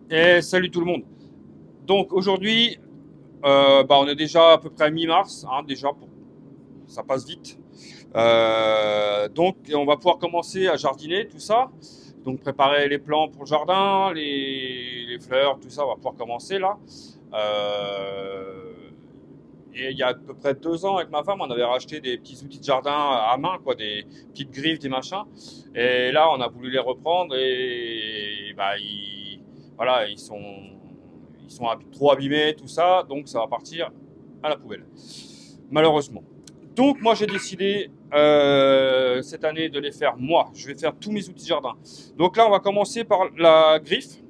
Et salut tout le monde. Donc aujourd'hui, on est déjà à peu près à mi-mars, hein, déjà, ça passe vite. Donc on va pouvoir commencer à jardiner tout ça. Donc préparer les plants pour le jardin, les fleurs, tout ça, on va pouvoir commencer là. Euh, et il y a à peu près 2 ans avec ma femme, on avait racheté des petits outils de jardin à main, quoi, des petites griffes, des machins. Et là, on a voulu les reprendre et bah, voilà, ils sont trop abîmés, tout ça, donc ça va partir à la poubelle, malheureusement. Donc moi j'ai décidé cette année de les faire moi. Je vais faire tous mes outils de jardin. Donc là on va commencer par la griffe.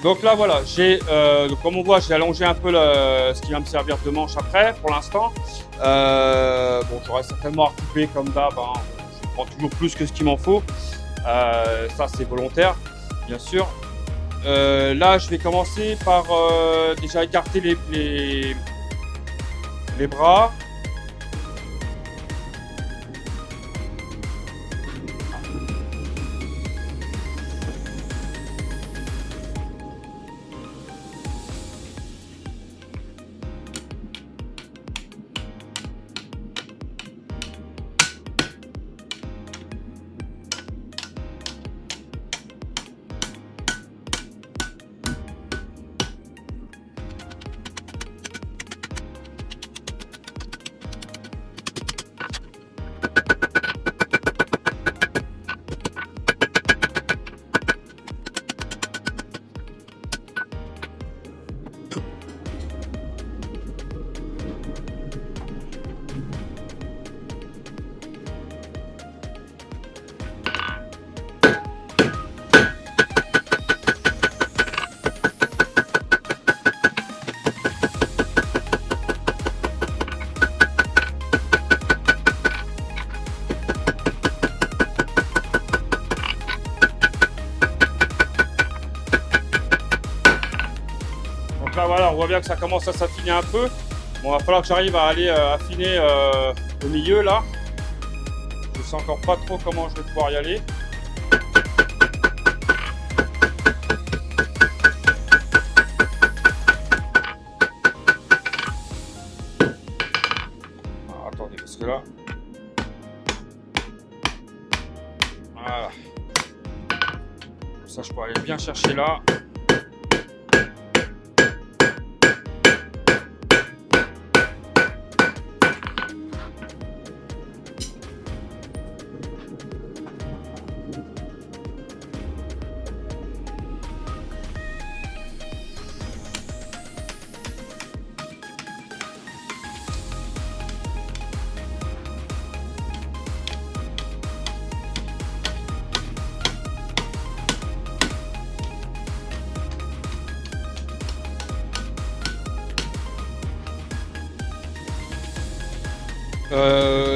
Donc là voilà, comme on voit, j'ai allongé un peu ce qui va me servir de manche après pour l'instant. Bon, j'aurais certainement à recouper comme d'hab, hein. Je prends toujours plus que ce qu'il m'en faut. Ça c'est volontaire, bien sûr. Là je vais commencer par déjà écarter les bras. Donc là voilà, on voit bien que ça commence à s'affiner un peu. Bon, il va falloir que j'arrive à aller affiner au milieu là. Je sais encore pas trop comment je vais pouvoir y aller. Alors, attendez, parce que là, voilà. Comme ça, je peux aller bien chercher là.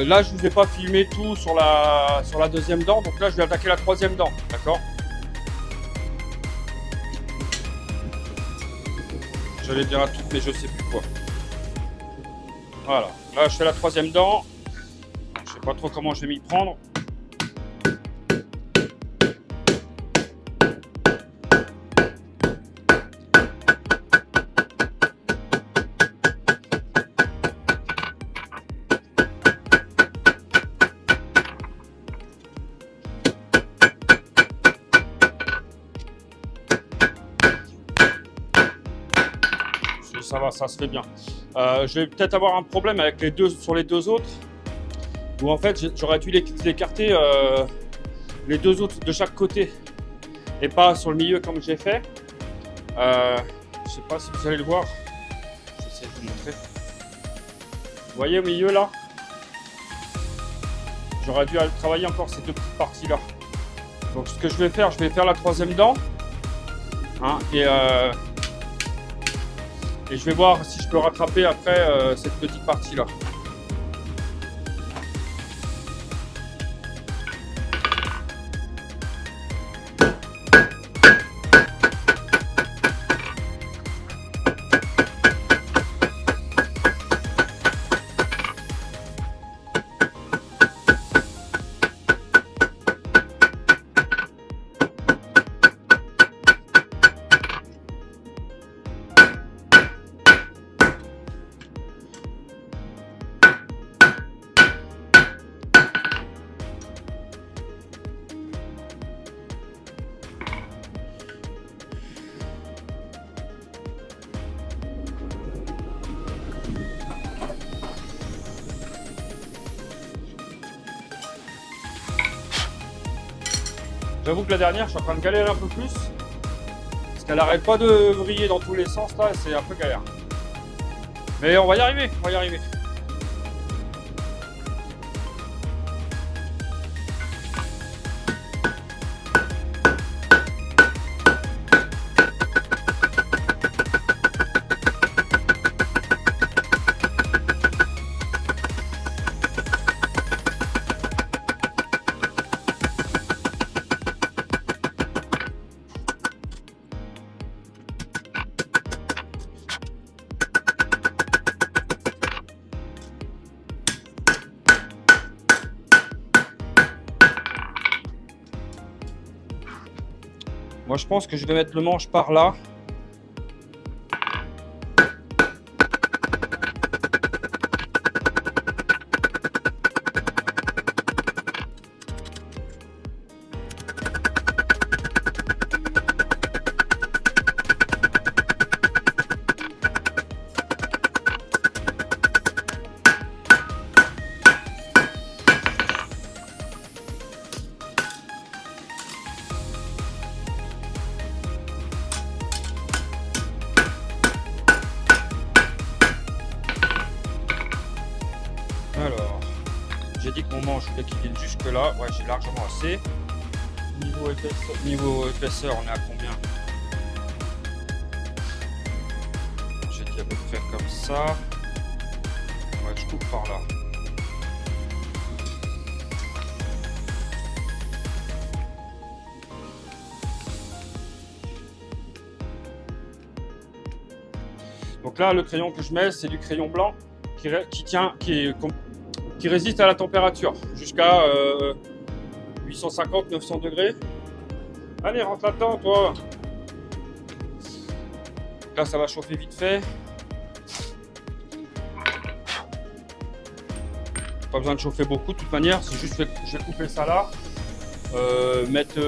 Là, je ne vous ai pas filmé tout sur la deuxième dent, donc là, je vais attaquer la troisième dent, d'accord? J'allais dire à toutes, mais je sais plus quoi. Voilà, là, je fais la troisième dent. Je sais pas trop comment je vais m'y prendre. Ça va, ça se fait bien. Je vais peut-être avoir un problème avec sur les deux autres, où en fait j'aurais dû les écarter les deux autres de chaque côté et pas sur le milieu comme j'ai fait. Je sais pas si vous allez le voir. J'essaie de vous montrer. Vous voyez au milieu là? J'aurais dû travailler encore ces deux petites parties là. Donc ce que je vais faire la troisième dent. Hein, et je vais voir si je peux rattraper après cette petite partie là. J'avoue que la dernière, je suis en train de galérer un peu plus. Parce qu'elle n'arrête pas de vriller dans tous les sens là, c'est un peu galère. Mais on va y arriver, on va y arriver. Moi, je pense que je vais mettre le manche par là. Alors, j'ai dit que mon manche, je voulais qu'il vienne jusque là. Ouais, j'ai largement assez. Niveau épaisseur, on est à combien? J'ai dit à peu près comme ça. Ouais, je coupe par là. Donc là, le crayon que je mets, c'est du crayon blanc qui résiste à la température jusqu'à 850-900 degrés. Allez, rentre là-dedans, toi. Là, ça va chauffer vite fait. Pas besoin de chauffer beaucoup de toute manière. C'est juste que je vais couper ça là. Mettre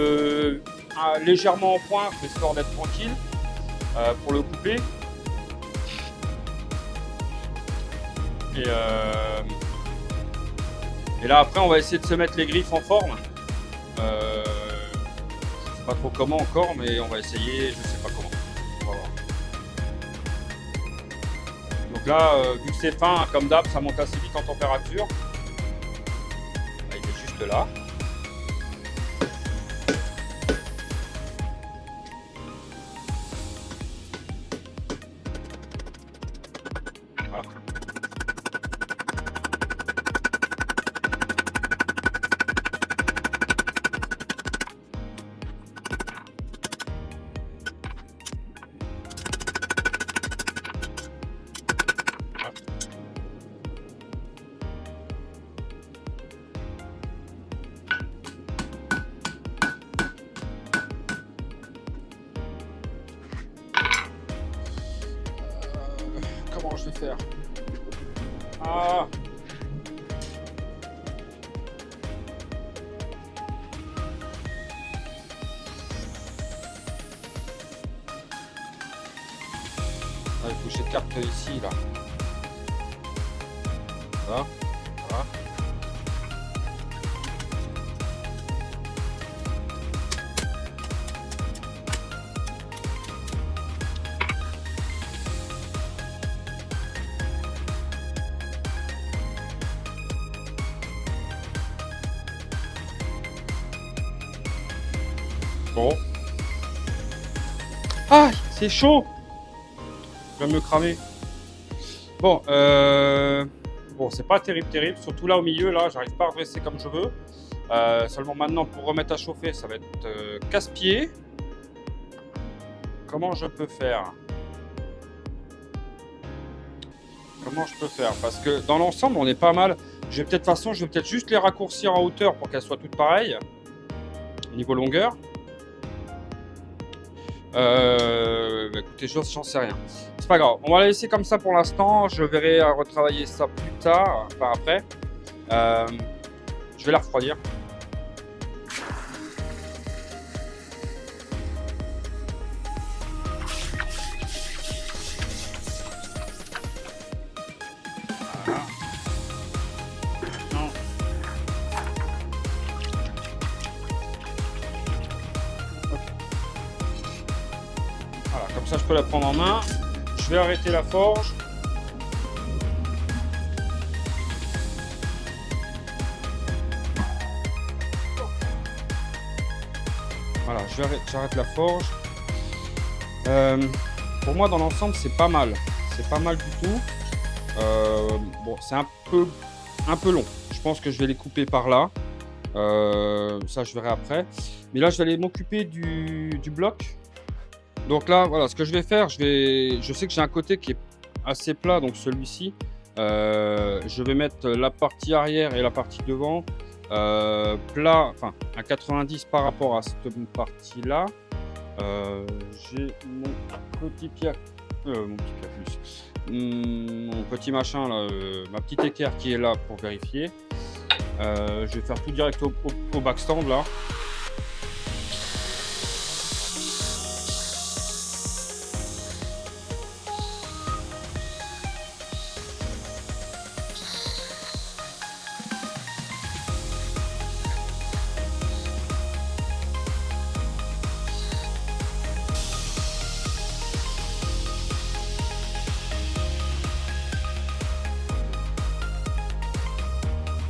légèrement en pointe, histoire d'être tranquille pour le couper. Et là après on va essayer de se mettre les griffes en forme. Je sais pas trop comment encore, mais on va essayer, je sais pas comment. On va voir. Donc là, vu que c'est fin, comme d'hab, ça monte assez vite en température. Là, il est juste là. Voilà. Comment je vais faire? Ah! Il faut que j'écarte ici, là. Voilà. Voilà. Bon. Ah, c'est chaud. Je vais me cramer. Bon, bon, c'est pas terrible. Surtout là au milieu, là, j'arrive pas à redresser comme je veux. Seulement maintenant, pour remettre à chauffer, ça va être casse-pied. Comment je peux faire? Comment je peux faire? Parce que dans l'ensemble, on est pas mal. Je vais peut-être juste les raccourcir en hauteur pour qu'elles soient toutes pareilles. Au niveau longueur. Bah écoutez, j'en sais rien. C'est pas grave. On va la laisser comme ça pour l'instant. Je verrai à retravailler ça plus tard, enfin après. Je vais la refroidir. Voilà. Non. Voilà, comme ça je peux la prendre en main. Je vais arrêter la forge. Voilà, j'arrête la forge. Pour moi, dans l'ensemble, c'est pas mal. C'est pas mal du tout. Bon, c'est un peu long. Je pense que je vais les couper par là. Ça, je verrai après. Mais là, je vais aller m'occuper du bloc. Donc là, voilà, ce que je vais faire, je sais que j'ai un côté qui est assez plat, donc celui-ci. Je vais mettre la partie arrière et la partie devant plat, enfin à 90 par rapport à cette partie-là. J'ai mon petit pied, mon petit machin là, ma petite équerre qui est là pour vérifier. Je vais faire tout direct au backstand là.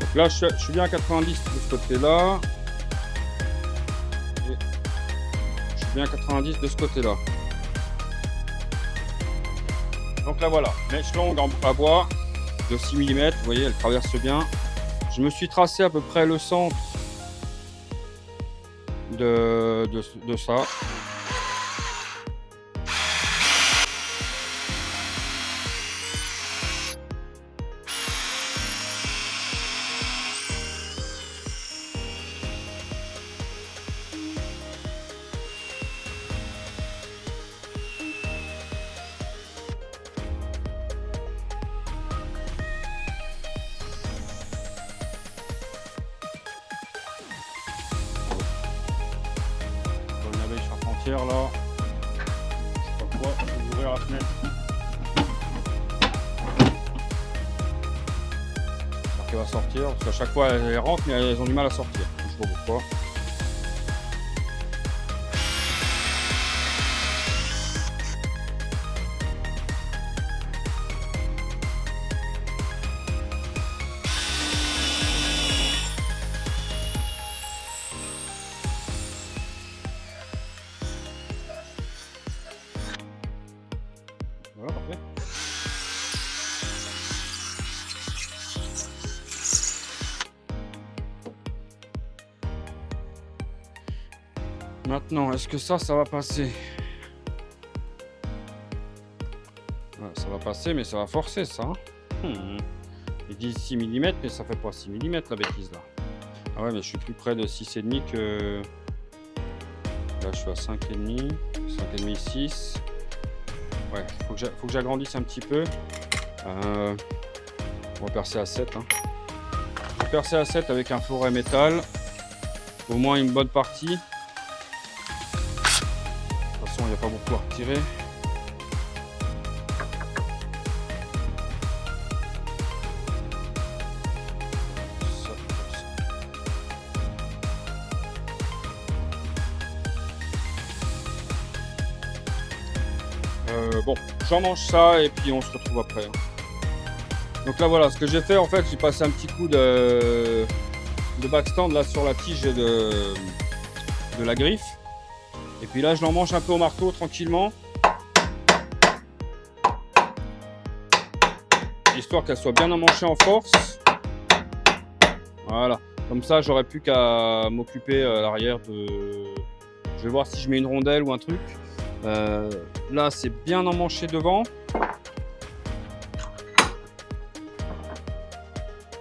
Donc là, je suis bien à 90 de ce côté-là. Et je suis bien à 90 de ce côté-là. Donc là, voilà, mèche longue à bois de 6 mm. Vous voyez, elle traverse bien. Je me suis tracé à peu près le centre de ça. Là, je sais pas quoi, je vais ouvrir la fenêtre. J'espère qu'elle va sortir, parce qu'à chaque fois elles rentrent, mais elles ont du mal à sortir. Je sais pas pourquoi. Voilà, parfait. Maintenant, est-ce que ça va passer? Ouais, ça va passer, mais ça va forcer ça. Ils disent 6 mm, mais ça fait pas 6 mm la bêtise là. Ah ouais, mais je suis plus près de 6,5 que... Là, je suis à 5,5, 5,5, 6. Ouais, faut que j'agrandisse un petit peu. On va percer à 7. Hein. Je vais percer à 7 avec un fourret métal. Au moins une bonne partie. De toute façon, il n'y a pas beaucoup à retirer. Bon, j'en mange ça et puis on se retrouve après. Hein. Donc là voilà, ce que j'ai fait en fait, j'ai passé un petit coup de backstand là sur la tige de la griffe. Et puis là, je l'emmanche un peu au marteau tranquillement. Histoire qu'elle soit bien emmanchée en force. Voilà. Comme ça, j'aurais plus qu'à m'occuper à l'arrière de... Je vais voir si je mets une rondelle ou un truc. Là, c'est bien emmanché devant.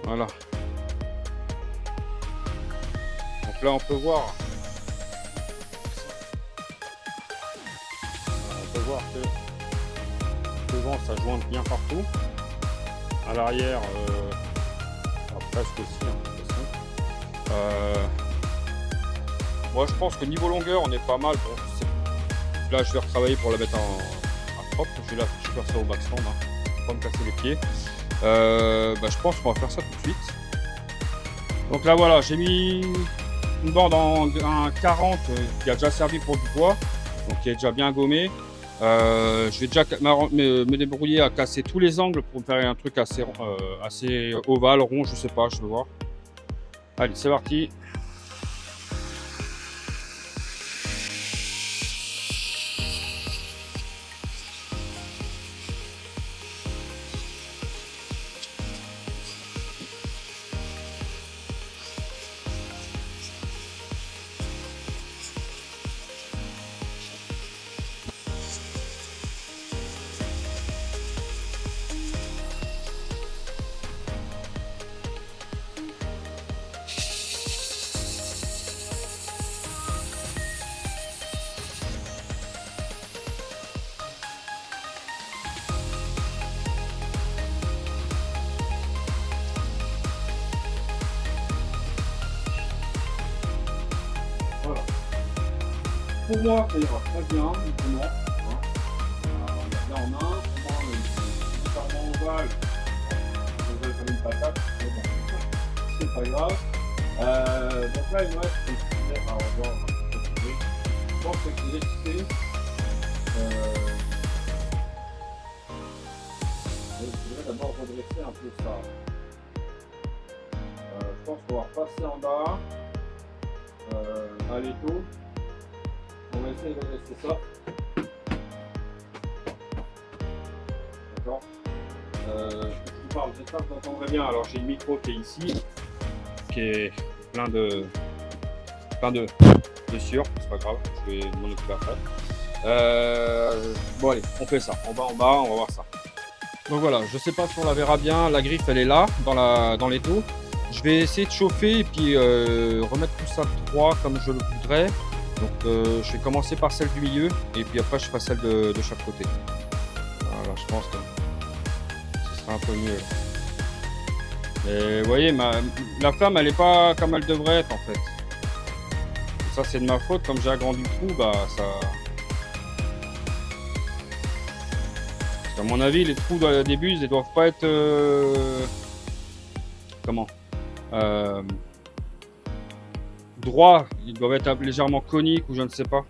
Voilà. Donc là, on peut voir. On peut voir que devant, ça jointe bien partout. À l'arrière, presque aussi. Hein, de toute façon. Moi, je pense que niveau longueur, on est pas mal. Bon, là, je vais retravailler pour la mettre à propre. Je vais faire ça au backstand. Hein. Pas me casser les pieds. Je pense qu'on va faire ça tout de suite. Donc là, voilà, j'ai mis une bande en un 40 qui a déjà servi pour du bois, donc qui est déjà bien gommé. Je vais déjà me débrouiller à casser tous les angles pour me faire un truc assez ovale, rond, je sais pas, je vais voir. Allez, c'est parti. Voilà. Pour moi, ça ira très bien, maintenant. Hein. On a bien en main. Pour moi, légèrement ovale. On va comme une patate, mais bon, c'est pas grave. Donc là, il me reste un petit à revoir. Je pense que je vais laisser. Je voudrais d'abord redresser un peu ça. Je pense qu'on va repasser en bas à l'étau. On va essayer de redresser ça. D'accord. Je vous parle, j'espère que vous entendrez bien. Alors j'ai le micro qui est ici, qui est plein de sueur, c'est pas grave, je vais m'en occuper après. Bon allez, on fait ça, on va en bas, on va voir ça. Donc voilà, je sais pas si on la verra bien, la griffe elle est là, dans l'étau. Je vais essayer de chauffer et puis remettre tout ça droit comme je le voudrais. Donc je vais commencer par celle du milieu et puis après je ferai celle de chaque côté. Voilà, je pense que ce sera un peu mieux. Et vous voyez, la flamme elle est pas comme elle devrait être en fait. Et ça c'est de ma faute, comme j'ai agrandi le trou, bah ça... À mon avis, les trous des buses, ils doivent pas être droits, ils doivent être légèrement coniques ou je ne sais pas.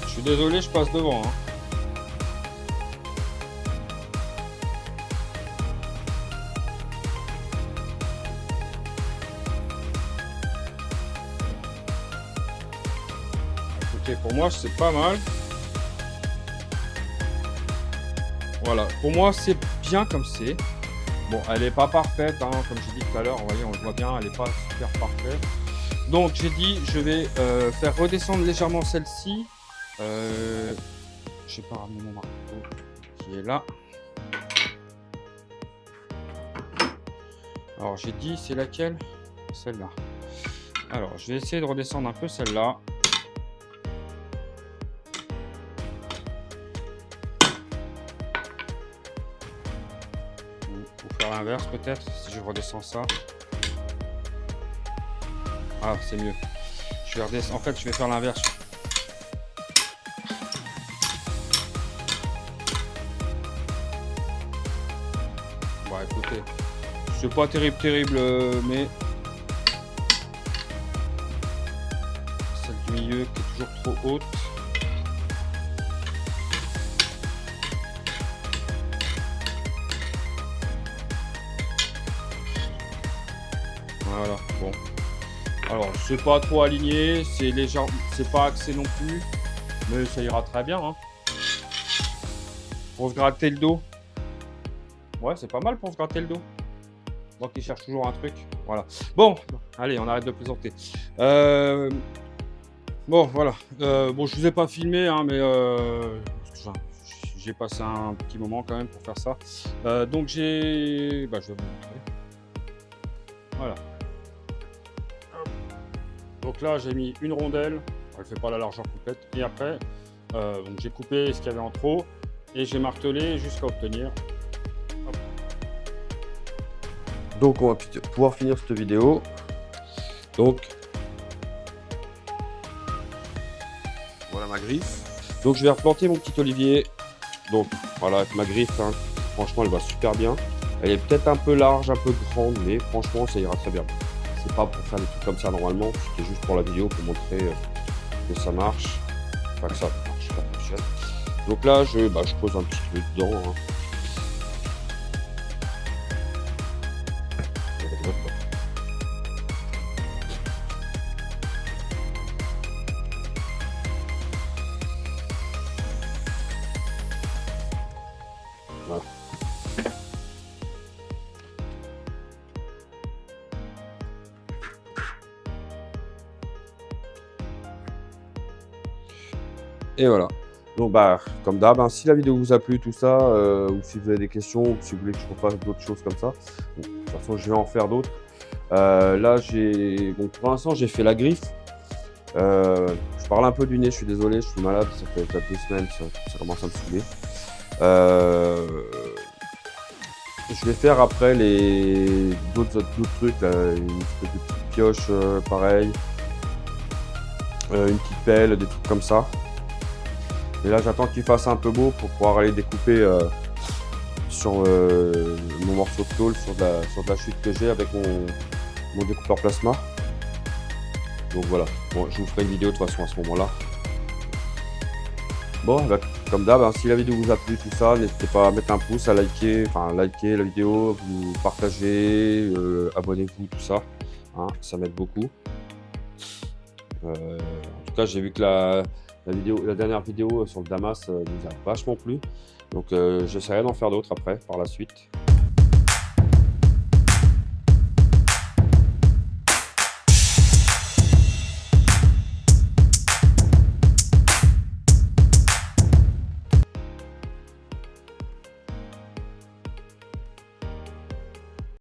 Je suis désolé, je passe devant. Hein. Écoutez, pour moi, c'est pas mal. Voilà, pour moi, c'est bien comme c'est. Bon, elle n'est pas parfaite, hein, comme j'ai dit tout à l'heure. Vous voyez, on le voit bien, elle n'est pas super parfaite. Donc, j'ai dit, je vais faire redescendre légèrement celle-ci. Je n'ai pas ramené mon marteau qui est là. Alors j'ai dit c'est laquelle? Celle-là. Alors je vais essayer de redescendre un peu celle-là. Pour faire l'inverse peut-être, si je redescends ça. Ah, c'est mieux. Je vais redescendre. En fait, je vais faire l'inverse. Bon, écoutez, c'est pas terrible, mais celle du milieu qui est toujours trop haute. Voilà, bon. Alors, c'est pas trop aligné, c'est légère, c'est pas axé non plus, mais ça ira très bien, hein. Pour se gratter le dos. Ouais, c'est pas mal pour se gratter le dos. Moi qui cherche toujours un truc. Voilà. Bon, allez, on arrête de plaisanter. Bon, voilà. Bon, je vous ai pas filmé, hein, mais j'ai passé un petit moment quand même pour faire ça. Donc j'ai... Bah, je vais vous montrer. Voilà. Donc là, j'ai mis une rondelle. Elle fait pas la largeur complète. Et après, donc j'ai coupé ce qu'il y avait en trop et j'ai martelé jusqu'à obtenir. Hop. Donc on va pouvoir finir cette vidéo. Donc voilà ma griffe. Donc je vais replanter mon petit olivier. Donc voilà avec ma griffe, hein. Franchement elle va super bien. Elle est peut-être un peu large, un peu grande, mais franchement ça ira très bien. C'est pas pour faire des trucs comme ça normalement, c'était juste pour la vidéo pour montrer que ça marche. Enfin que ça marche, ça fonctionne. Donc là je pose un petit peu dedans, hein. Voilà. Et voilà. Donc comme d'hab, hein, si la vidéo vous a plu, tout ça, ou si vous avez des questions, ou si vous voulez que je refasse d'autres choses comme ça, bon, de toute façon je vais en faire d'autres. Là pour l'instant j'ai fait la griffe. Je parle un peu du nez, je suis désolé, je suis malade, ça fait 2 semaines, ça commence à me saouler. Je vais faire après d'autres trucs, là, une petite pioche pareil, une petite pelle, des trucs comme ça. Et là j'attends qu'il fasse un peu beau pour pouvoir aller découper sur mon morceau de tôle, sur de la chute que j'ai avec mon découpeur plasma. Donc voilà, bon, je vous ferai une vidéo de toute façon à ce moment là. Bon, comme d'hab, hein, si la vidéo vous a plu, tout ça, n'hésitez pas à mettre un pouce, à liker la vidéo, vous partagez, abonnez-vous, tout ça, hein, ça m'aide beaucoup. En tout cas, j'ai vu que la dernière vidéo sur le Damas nous a vachement plu, donc j'essaierai d'en faire d'autres après, par la suite.